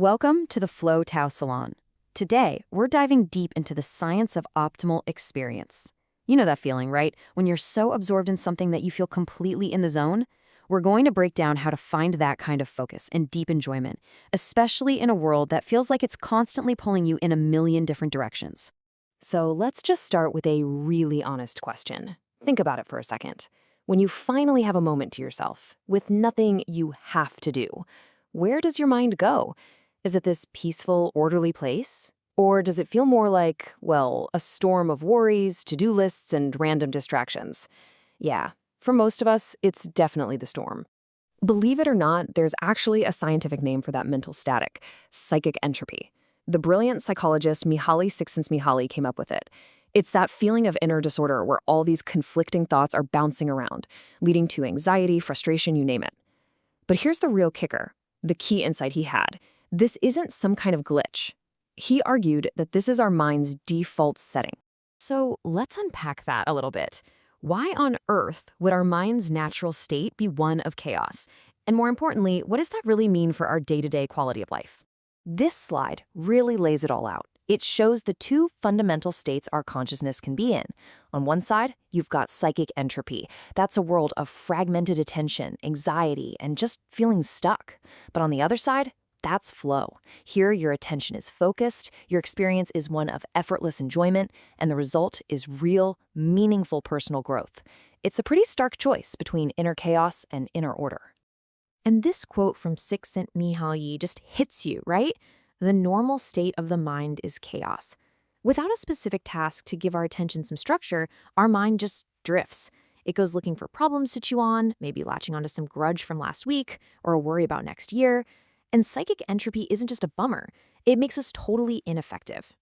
Welcome to the Flow Tao Salon. Today, we're diving deep into the science of optimal experience. You know that feeling, right? When you're so absorbed in something that you feel completely in the zone? We're going to break down how to find that kind of focus and deep enjoyment, especially in a world that feels like it's constantly pulling you in a million different directions. So let's just start with a really honest question. Think about it for a second. When you finally have a moment to yourself, with nothing you have to do, where does your mind go? Is it this peaceful, orderly place? Or does it feel more like, well, a storm of worries, to-do lists, and random distractions? Yeah, for most of us, it's definitely the storm. Believe it or not, there's actually a scientific name for that mental static, psychic entropy. The brilliant psychologist Mihaly Csikszentmihalyi came up with it. It's that feeling of inner disorder where all these conflicting thoughts are bouncing around, leading to anxiety, frustration, you name it. But here's the real kicker, the key insight he had. This isn't some kind of glitch. He argued that this is our mind's default setting. So let's unpack that a little bit. Why on earth would our mind's natural state be one of chaos? And more importantly, what does that really mean for our day-to-day quality of life? This slide really lays it all out. It shows the two fundamental states our consciousness can be in. On one side, you've got psychic entropy. That's a world of fragmented attention, anxiety, and just feeling stuck. But on the other side, that's flow. Here, your attention is focused, your experience is one of effortless enjoyment, and the result is real, meaningful personal growth. It's a pretty stark choice between inner chaos and inner order. And this quote from Csikszentmihalyi just hits you, right? The normal state of the mind is chaos. Without a specific task to give our attention some structure, our mind just drifts. It goes looking for problems to chew on, maybe latching onto some grudge from last week, or a worry about next year. And psychic entropy isn't just a bummer. It makes us totally ineffective.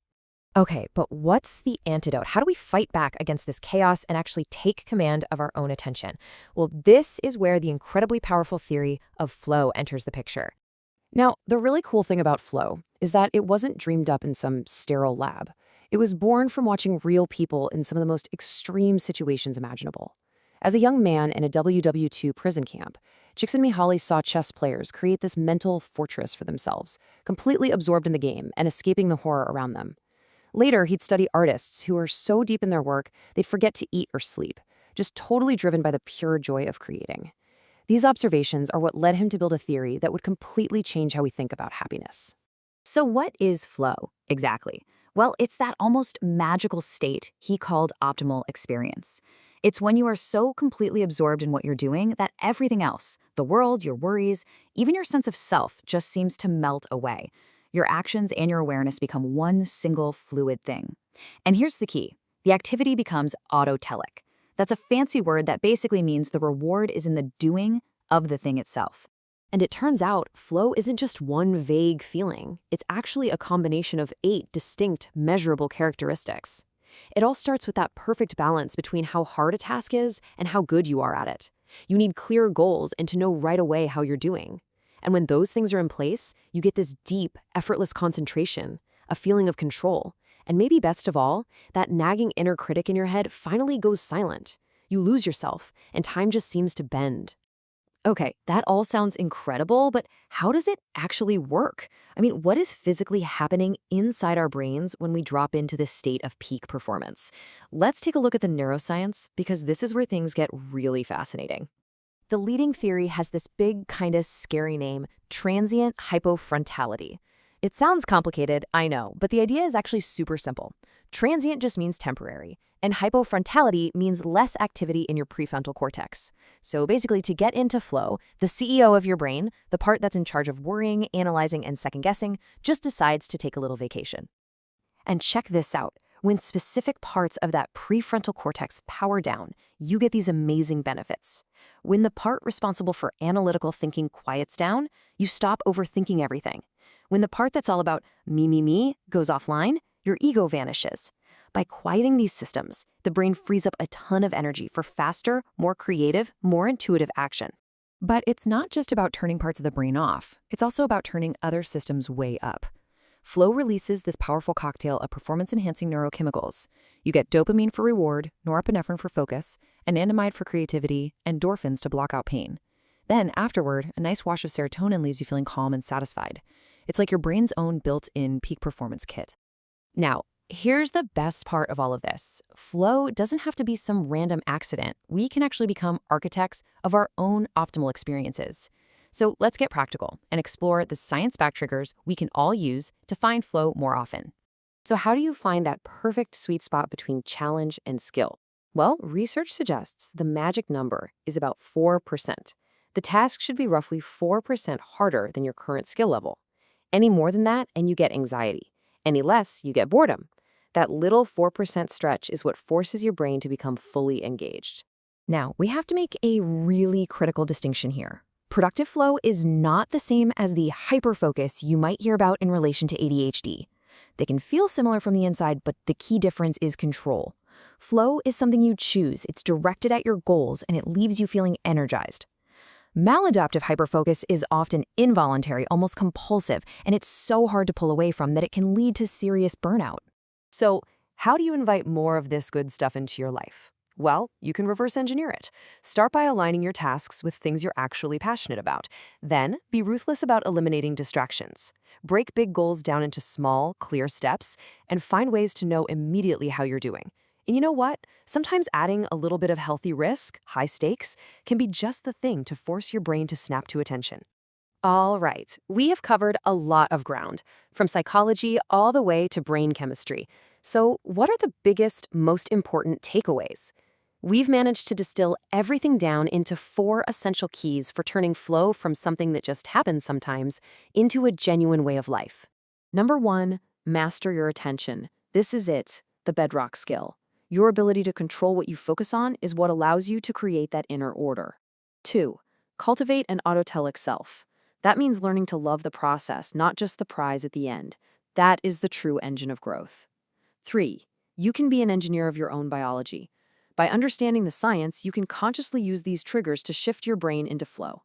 Okay, but what's the antidote? How do we fight back against this chaos and actually take command of our own attention? Well, this is where the incredibly powerful theory of flow enters the picture. Now, the really cool thing about flow is that it wasn't dreamed up in some sterile lab. It was born from watching real people in some of the most extreme situations imaginable. As a young man in a WW2 prison camp, Csikszentmihalyi saw chess players create this mental fortress for themselves, completely absorbed in the game and escaping the horror around them. Later, he'd study artists who are so deep in their work, they'd forget to eat or sleep, just totally driven by the pure joy of creating. These observations are what led him to build a theory that would completely change how we think about happiness. So what is flow, exactly? Well, it's that almost magical state he called optimal experience. It's when you are so completely absorbed in what you're doing that everything else, the world, your worries, even your sense of self, just seems to melt away. Your actions and your awareness become one single fluid thing. And here's the key. The activity becomes autotelic. That's a fancy word that basically means the reward is in the doing of the thing itself. And it turns out, flow isn't just one vague feeling. It's actually a combination of 8 distinct, measurable characteristics. It all starts with that perfect balance between how hard a task is and how good you are at it. You need clear goals and to know right away how you're doing. And when those things are in place, you get this deep, effortless concentration, a feeling of control. And maybe best of all, that nagging inner critic in your head finally goes silent. You lose yourself, and time just seems to bend. Okay, that all sounds incredible, but how does it actually work? I mean, what is physically happening inside our brains when we drop into this state of peak performance? Let's take a look at the neuroscience, because this is where things get really fascinating. The leading theory has this big, kind of scary name, transient hypofrontality. It sounds complicated, I know, but the idea is actually super simple. Transient just means temporary, and hypofrontality means less activity in your prefrontal cortex. So basically, to get into flow, the CEO of your brain, the part that's in charge of worrying, analyzing, and second-guessing, just decides to take a little vacation. And check this out. When specific parts of that prefrontal cortex power down, you get these amazing benefits. When the part responsible for analytical thinking quiets down, you stop overthinking everything. When the part that's all about me goes offline, your ego vanishes. By quieting these systems, the brain frees up a ton of energy for faster, more creative, more intuitive action. But it's not just about turning parts of the brain off. It's also about turning other systems way up. Flow releases this powerful cocktail of performance-enhancing neurochemicals. You get dopamine for reward, norepinephrine for focus, anandamide for creativity, and endorphins to block out pain. Then, afterward, a nice wash of serotonin leaves you feeling calm and satisfied. It's like your brain's own built-in peak performance kit. Now, here's the best part of all of this. Flow doesn't have to be some random accident. We can actually become architects of our own optimal experiences. So let's get practical and explore the science-backed triggers we can all use to find flow more often. So how do you find that perfect sweet spot between challenge and skill? Well, research suggests the magic number is about 4%. The task should be roughly 4% harder than your current skill level. Any more than that, and you get anxiety. Any less, you get boredom. That little 4% stretch is what forces your brain to become fully engaged. Now, we have to make a really critical distinction here. Productive flow is not the same as the hyperfocus you might hear about in relation to ADHD. They can feel similar from the inside, but the key difference is control. Flow is something you choose, it's directed at your goals, and it leaves you feeling energized. Maladaptive hyperfocus is often involuntary, almost compulsive, and it's so hard to pull away from that it can lead to serious burnout. So, how do you invite more of this good stuff into your life? Well, you can reverse engineer it. Start by aligning your tasks with things you're actually passionate about. Then, be ruthless about eliminating distractions. Break big goals down into small, clear steps, and find ways to know immediately how you're doing. And you know what? Sometimes adding a little bit of healthy risk, high stakes, can be just the thing to force your brain to snap to attention. All right, we have covered a lot of ground, from psychology all the way to brain chemistry. So, what are the biggest, most important takeaways? We've managed to distill everything down into 4 essential keys for turning flow from something that just happens sometimes into a genuine way of life. Number 1, master your attention. This is it, the bedrock skill. Your ability to control what you focus on is what allows you to create that inner order. 2, cultivate an autotelic self. That means learning to love the process, not just the prize at the end. That is the true engine of growth. 3, you can be an engineer of your own biology. By understanding the science, you can consciously use these triggers to shift your brain into flow.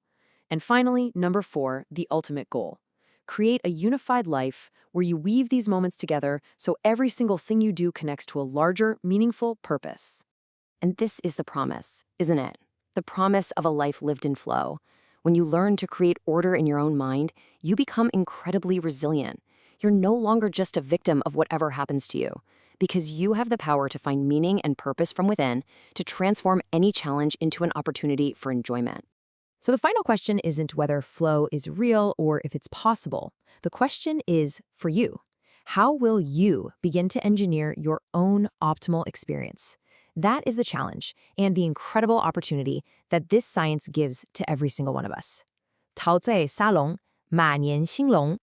And finally, number 4, the ultimate goal. Create a unified life where you weave these moments together so every single thing you do connects to a larger, meaningful purpose. And this is the promise, isn't it? The promise of a life lived in flow. When you learn to create order in your own mind, you become incredibly resilient. You're no longer just a victim of whatever happens to you, because you have the power to find meaning and purpose from within to transform any challenge into an opportunity for enjoyment. So the final question isn't whether flow is real or if it's possible. The question is for you. How will you begin to engineer your own optimal experience? That is the challenge and the incredible opportunity that this science gives to every single one of us. 陶醉沙龙，马年兴隆。